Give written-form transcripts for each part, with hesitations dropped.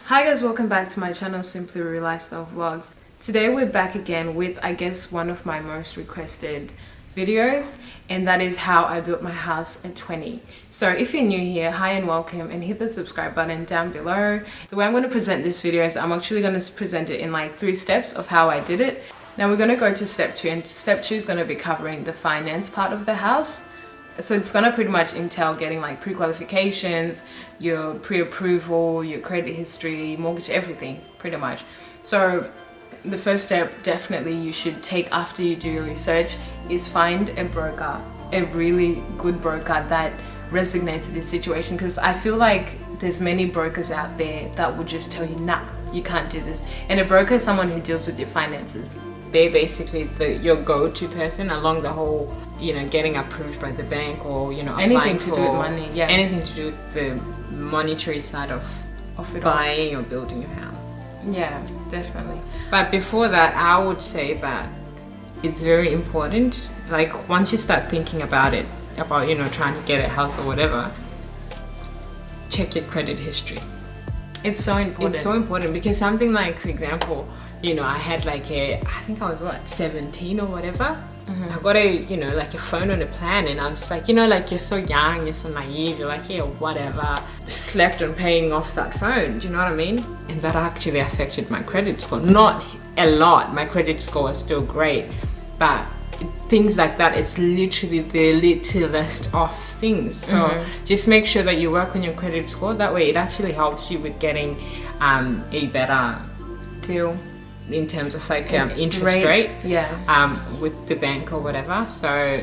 Hi guys, welcome back to my channel, Simply Real Lifestyle Vlogs. Today we're back again with, I guess, one of my most requested videos, and that is how I built my house at 20. So if you're new here, hi and welcome, and hit the subscribe button down below. The way I'm going to present this video is I'm actually going to present it in like 3 steps of how I did it. Now we're going to go to step 2, and step 2 is going to be covering the finance part of the house. So it's gonna pretty much entail getting like pre-qualifications, your pre-approval, your credit history, mortgage, everything pretty much. So the first step definitely you should take after you do your research is find a broker, a really good broker that resonates with this situation, because I feel like there's many brokers out there that will just tell you, nah, you can't do this. And a broker is someone who deals with your finances. They're basically your go-to person along the whole, getting approved by the bank, or anything to do with money. Yeah, anything to do with the monetary side of it buying or building your house. Yeah, definitely. But before that, I would say that it's very important, like once you start thinking about it, about trying to get a house or whatever, check your credit history. It's so important. It's so important, because something like, for example, I had like I think I was 17 or whatever. I got a phone on a plan, and I was just like, you're so young, you're so naive, you're like, yeah, whatever. Slept on paying off that phone, do you know what I mean? And that actually affected my credit score. Not a lot, my credit score was still great, but things like that, it's literally the littlest of things. So just make sure that you work on your credit score. That way it actually helps you with getting a better deal in terms of like interest rate, with the bank or whatever. So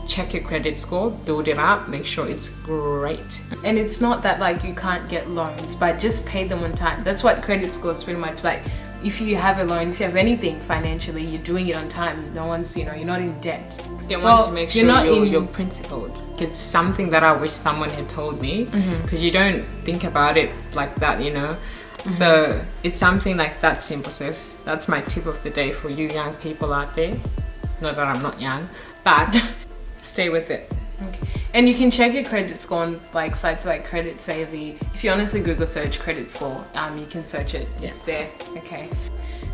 check your credit score, build it up, make sure it's great. And it's not that like you can't get loans, but just pay them on time. That's what credit score is pretty much like. If you have a loan, if you have anything financially, you're doing it on time. No one's, you're not in debt. You want to make sure you're principled. It's something that I wish someone had told me, because you don't think about it like that, So it's something like that simple. So that's my tip of the day for you young people out there. Not that I'm not young, but stay with it. Okay. And you can check your credit score on like sites like Credit Savvy. If you honestly Google search credit score, you can search it. It's there. Okay.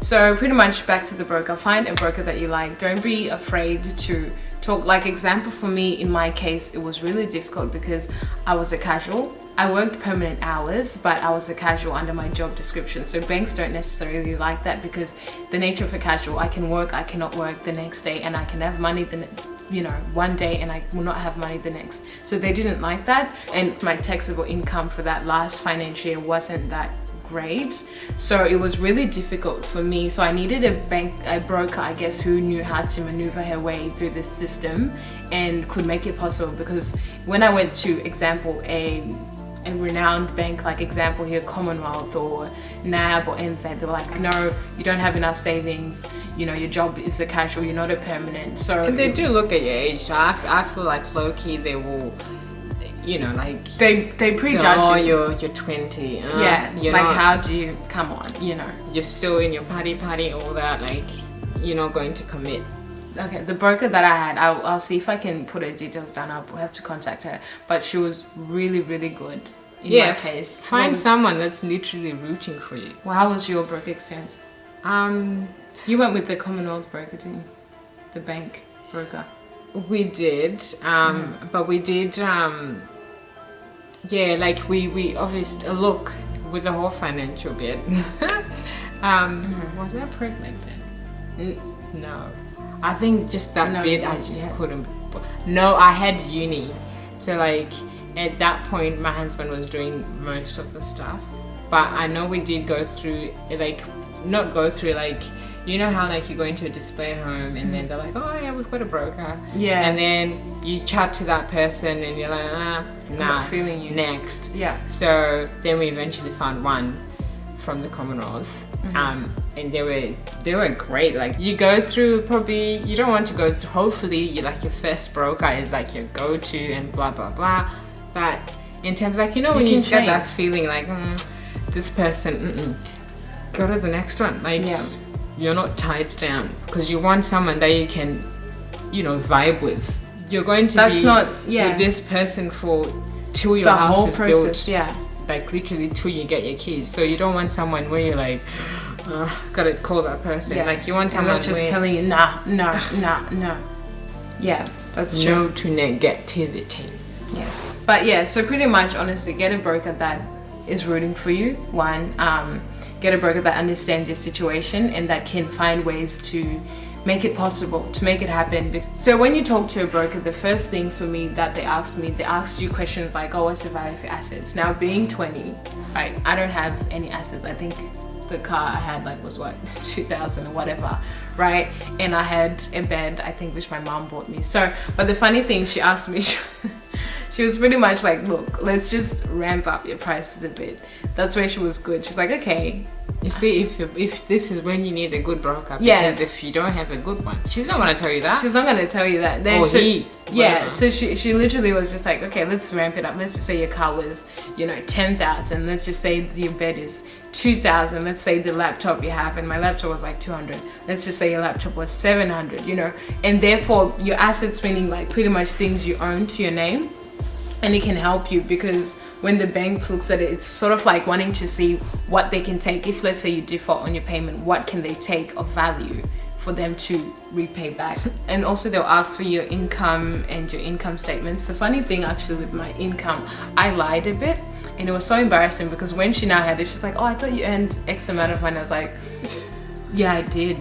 So pretty much back to the broker. Find a broker that you like. Don't be afraid to talk. Like example for me, in my case, it was really difficult because I was a casual. I worked permanent hours, but I was a casual under my job description. So banks don't necessarily like that, because the nature of a casual, I can work, I cannot work the next day, and I can have money one day and I will not have money the next. So they didn't like that, and my taxable income for that last financial year wasn't that great. So it was really difficult for me. So I needed a broker, I guess, who knew how to maneuver her way through this system and could make it possible. Because when I went to, example, a renowned bank, like example here, Commonwealth or NAB or NZ, they were like, no, you don't have enough savings, your job is a casual, you're not a permanent. So and they do look at your age. So I feel like low-key they will, like they prejudge you. You're 20. Yeah, you're like not, how do you, come on, you're still in your party, all that, like you're not going to commit. Okay, the broker that I had, I'll see if I can put her details down. I'll have to contact her, but she was really, really good in my case. Find someone that's literally rooting for you. Well, how was your broker experience? You went with the Commonwealth broker, didn't you? The bank broker. We did, but we did, like we obviously, look, with the whole financial bit, was I pregnant then? No. I think just that bit I just couldn't. No, I had uni. So like at that point my husband was doing most of the stuff. But I know we did go through, like, not go through, like, how like you go into a display home and then they're like, oh yeah, we've got a broker. Yeah. And then you chat to that person and you're like, I'm not feeling you. Next. Yeah. So then we eventually found one from the Commonwealth. And they were great. Like you go through, probably you don't want to go through, hopefully your first broker is like your go-to and blah blah blah, but in terms like when you get that feeling like this person, go to the next one. Like you're not tied down, because you want someone that you can vibe with. You're going to be with this person for till your house is built. like literally till you get your keys. So you don't want someone where you're like, gotta call that person. Yeah. Like you want someone that's just telling you no. Yeah, that's true. No to negativity. Yes. But yeah, so pretty much honestly, get a broker that is rooting for you. One, get a broker that understands your situation and that can find ways to make it possible, to make it happen. So when you talk to a broker, the first thing for me that they ask you questions like, oh, what's the value of your assets? Now being 20, right, I don't have any assets. I think the car I had like was what, 2000 or whatever, right? And I had a bed, I think, which my mom bought me. So, but the funny thing, she asked me, she was pretty much like, look, let's just ramp up your prices a bit. That's where she was good. She's like, okay. You see, if this is when you need a good broker, Yeah. because if you don't have a good one, she's not gonna tell you that. She's not gonna tell you that. Then Or she, he, yeah. whatever. So she literally was just like, okay, let's ramp it up. Let's just say your car was, 10,000. Let's just say your bed is 2,000. Let's say the laptop you have, and my laptop was like 200. Let's just say your laptop was 700. And therefore your assets, meaning like pretty much things you own to your name. And it can help you because when the bank looks at it, it's sort of like wanting to see what they can take. If let's say you default on your payment, what can they take of value for them to repay back? And also they'll ask for your income and your income statements. The funny thing actually with my income, I lied a bit and it was so embarrassing because when she now had it, she's like, oh, I thought you earned X amount of money. I was like, yeah, I did.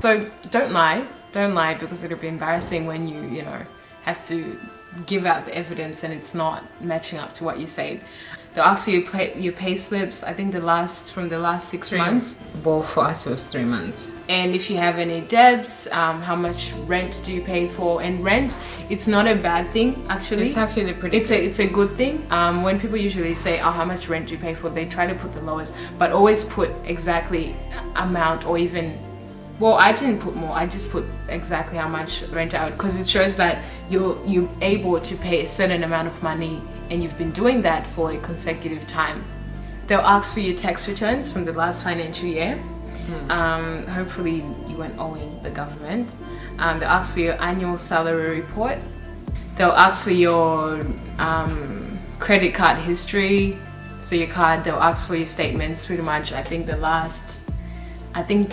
So don't lie because it'll be embarrassing when you have to give out the evidence and it's not matching up to what you said. They'll ask you your pay slips, I think from the last 6 months. Well, for us it was 3 months. And if you have any debts, how much rent do you pay for? And rent, it's not a bad thing actually. It's actually pretty good. It's a good thing. When people usually say, oh, how much rent do you pay for? They try to put the lowest, but always put exactly amount or even, well, I didn't put more, I just put exactly how much rent out because it shows that you're able to pay a certain amount of money and you've been doing that for a consecutive time. They'll ask for your tax returns from the last financial year. Hopefully you weren't owing the government. They'll ask for your annual salary report. They'll ask for your credit card history. So your card, they'll ask for your statements pretty much. I think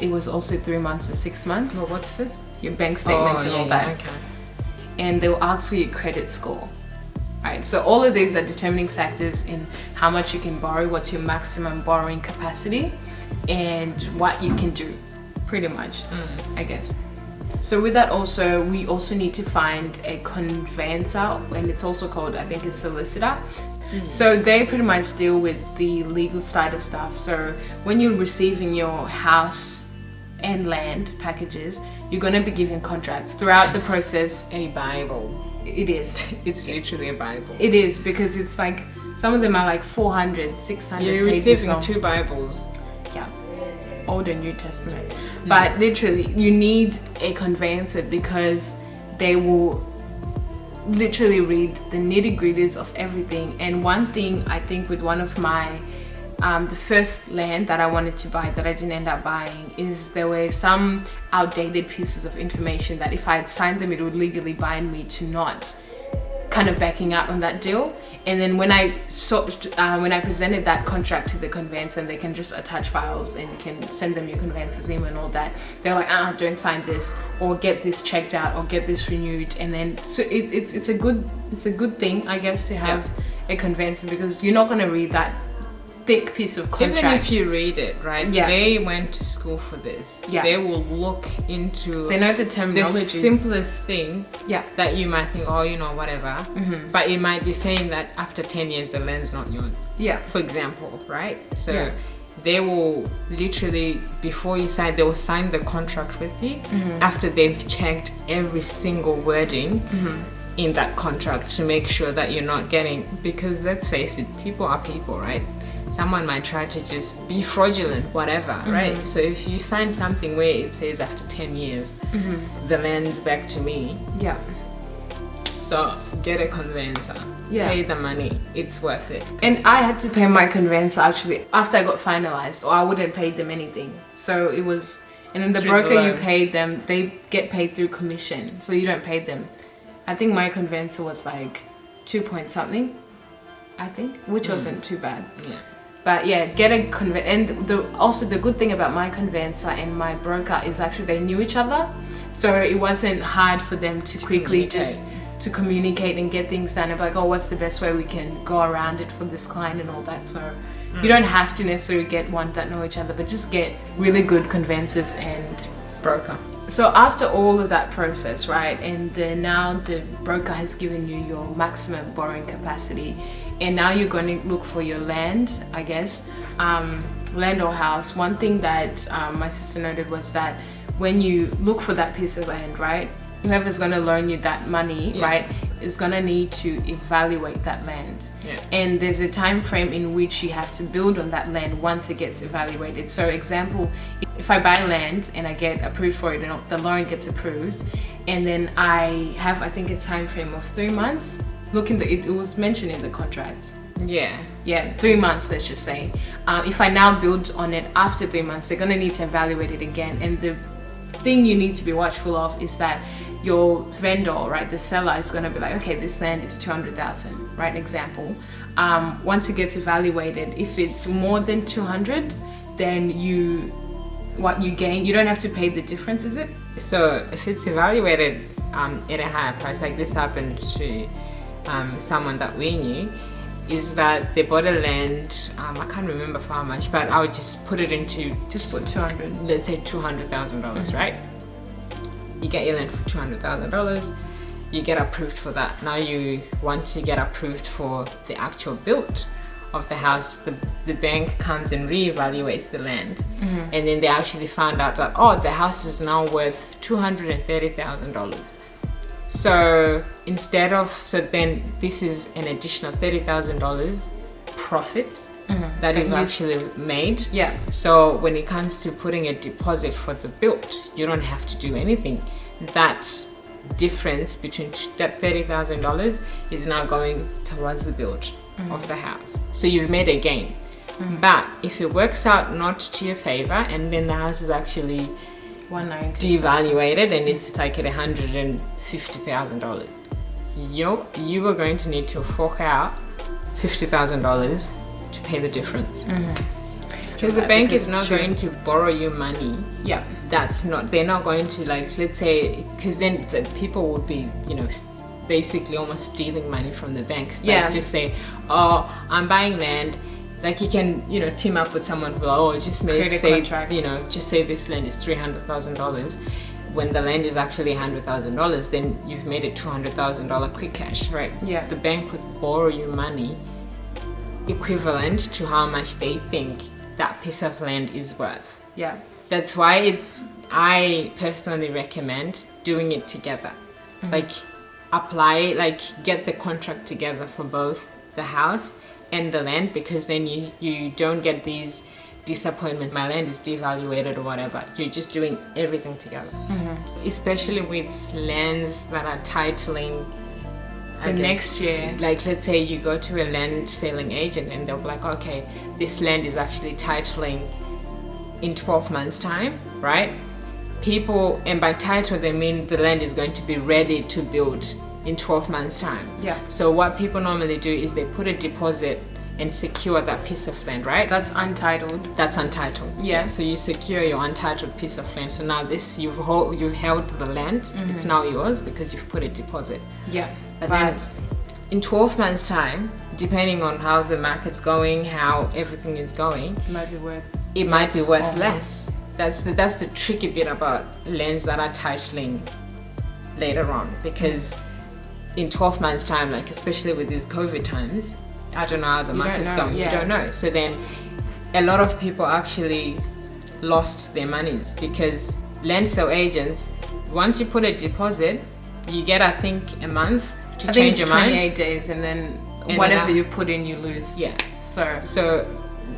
it was also 3 months or 6 months. Well, what's it? Your bank statements and all that. Okay. And they'll ask for your credit score. Right, so all of these are determining factors in how much you can borrow, what's your maximum borrowing capacity, and what you can do, pretty much, I guess. So with that also, we also need to find a conveyancer, and it's also called, I think, a solicitor. So they pretty much deal with the legal side of stuff. So when you're receiving your house and land packages, you're going to be given contracts throughout the process. A Bible. It is. It's literally a Bible. It is, because it's like, some of them are like 400, 600 You're pages receiving long. 2 Bibles. Yeah. Old and New Testament. But literally, you need a conveyancer because they will literally read the nitty-gritties of everything. And one thing I think with one of my the first land that I wanted to buy that I didn't end up buying is there were some outdated pieces of information that if I had signed them, it would legally bind me to not kind of backing out on that deal. And then when I presented that contract to the conveyancer, and they can just attach files and you can send them your conveyancer's email and all that, they're like, don't sign this, or get this checked out, or get this renewed. And then so it's a good thing, I guess, to have a conveyancer, because you're not going to read that thick piece of contract. Even if you read it, right? Yeah. They went to school for this. Yeah. They will look into. They know the the terminology. simplest thing. Yeah. That you might think, whatever. But it might be saying that after 10 years, the land's not yours. Yeah. For example, right? So Yeah. they will literally, before you sign, they will sign the contract with you after they've checked every single wording in that contract to make sure that you're not getting, because let's face it, people are people, right? Someone might try to just be fraudulent, whatever, right? So if you sign something where it says after 10 years, the land's back to me. Yeah. So get a conveyancer. Yeah. Pay the money. It's worth it. And I had to pay my conveyancer actually after I got finalized, or I wouldn't pay them anything. So it was, and then the Through broker the you loan. paid them, they get paid through commission, so you don't pay them. I think my conveyancer was like 2 point something. I think, which wasn't too bad. Yeah. But yeah, get a and also the good thing about my conveyancer and my broker is actually they knew each other, so it wasn't hard for them to quickly just to communicate and get things done. Of like, oh, what's the best way we can go around it for this client and all that. So you don't have to necessarily get one that know each other, but just get really good conveyancers and Broker. so after all of that process, right, and then now the broker has given you your maximum borrowing capacity, and now you're going to look for your land, I guess, land or house. One thing that my sister noted was that when you look for that piece of land, right, whoever's going to loan you that money, right, is going to need to evaluate that land. Yeah. And there's a time frame in which you have to build on that land once it gets evaluated. So example, if I buy land and I get approved for it and the loan gets approved, and then I have, I think, a time frame of 3 months. Look in it was mentioned in the contract. Yeah, 3 months, let's just say. If I now build on it after 3 months, they're gonna need to evaluate it again. And the thing you need to be watchful of is that your vendor, right, the seller is gonna be like, okay, this land is 200,000, right? Example. Once it gets evaluated, if it's more than 200, then what you gain, you don't have to pay the difference, is it? So if it's evaluated at a higher price, like this happened to someone that we knew, is that they bought a land, I can't remember for how much, but I would just put it into, Just put 200. let's say $200,000, right? You get your land for $200,000, you get approved for that. Now you want to get approved for the actual build of the house. The bank comes and reevaluates the land, and then they actually found out that, oh, the house is now worth $230,000. So then this is an additional $30,000 profit that is actually made. Yeah. So when it comes to putting a deposit for the build, you don't have to do anything. That difference between that $30,000 is now going towards the build of the house. So you've made a gain. But if it works out not to your favor, and then the house is actually 190 devaluated and it's like at $150,000, you are going to need to fork out $50,000 to pay the difference. Because the bank is not going to borrow you money. Yeah. They're not going to, like, let's say, because then the people would be, basically almost stealing money from the banks. Yeah. Like, just say, oh, I'm buying land. Like, you can, team up with someone who, oh, just say this land is $300,000. When the land is actually $100,000, then you've made it $200,000 quick cash, right? Yeah. The bank would borrow you money equivalent to how much they think that piece of land is worth. Yeah. That's why I personally recommend doing it together. Like, get the contract together for both the house and the land, because then you don't get these disappointments. My land is devaluated or whatever. You're just doing everything together. Especially with lands that are titling next year. Like, let's say you go to a land selling agent and they'll be like, okay, this land is actually titling in 12 months time, right? And by title they mean the land is going to be ready to build in 12 months time. Yeah. So what people normally do is they put a deposit and secure that piece of land, right? That's untitled. Yeah. So you secure your untitled piece of land. So now you've held the land. It's now yours because you've put a deposit. Yeah. But then in 12 months time, depending on how the market's going, how everything is going, it might be worth less. That's the tricky bit about lands that are titling later on, because in 12 months time, like especially with these COVID times, I don't know how the market's going. You don't know. So then a lot of people actually lost their monies, because land sale agents, once you put a deposit, you get, I think, a month to change your mind. 28 days, and then whatever you put in, you lose. Yeah. So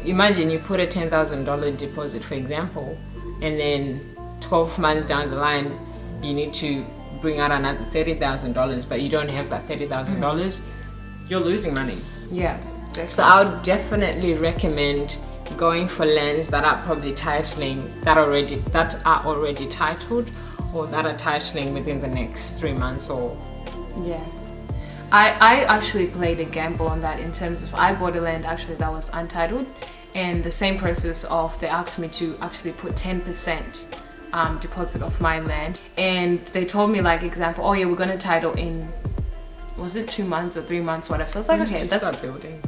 imagine you put a $10,000 deposit, for example, and then 12 months down the line, you need to bring out another $30,000, but you don't have that $30,000, you're losing money. Yeah, definitely. So I would definitely recommend going for lands that are probably titling, that are already titled, or that are titling within the next 3 months or. Yeah. I actually played a gamble on that in terms of I bought a land actually that was untitled, and the same process of they asked me to actually put 10% deposit of my land, and they told me like example, oh yeah, we're gonna title in, was it 2 months or 3 months, whatever. So I was like, okay, that's. Start building.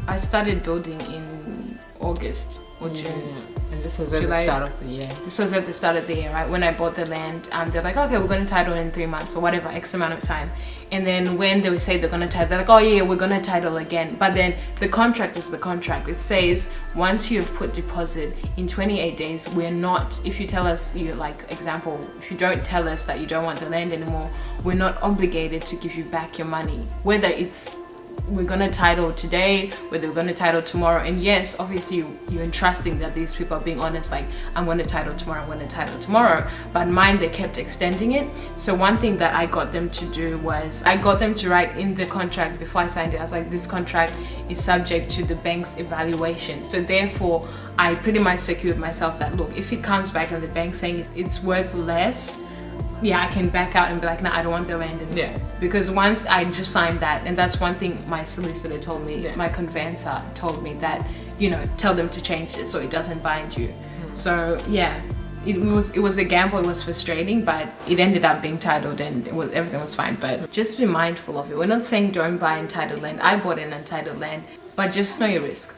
I started building in August or June. Yeah. And this was at July. the start of the year. This was at the start of the year, right? When I bought the land, they're like, okay, we're going to title in 3 months or whatever, X amount of time. And then when they would say they're going to title, they're like, oh yeah, we're going to title again. But then the contract is the contract. It says once you have put deposit in 28 days, we're not, if you tell us, you like example, if you don't tell us that you don't want the land anymore, we're not obligated to give you back your money. Whether it's we're gonna title today, whether we're gonna title tomorrow. And yes, obviously you're entrusting that these people are being honest, like I'm gonna title tomorrow, I'm gonna title tomorrow. But mine, they kept extending it. So one thing that I got them to do was I got them to write in the contract before I signed it. I was like, this contract is subject to the bank's evaluation. So therefore I pretty much secured myself that look, if it comes back and the bank saying it's worth less, yeah, I can back out and be like, nah, I don't want the land anymore. Yeah. Because once I just signed that, and that's one thing my solicitor told me, my conveyancer told me that, you know, tell them to change it so it doesn't bind you. So yeah, it was a gamble, it was frustrating, but it ended up being titled and everything was fine. But just be mindful of it. We're not saying don't buy entitled land. I bought an entitled land, but just know your risk.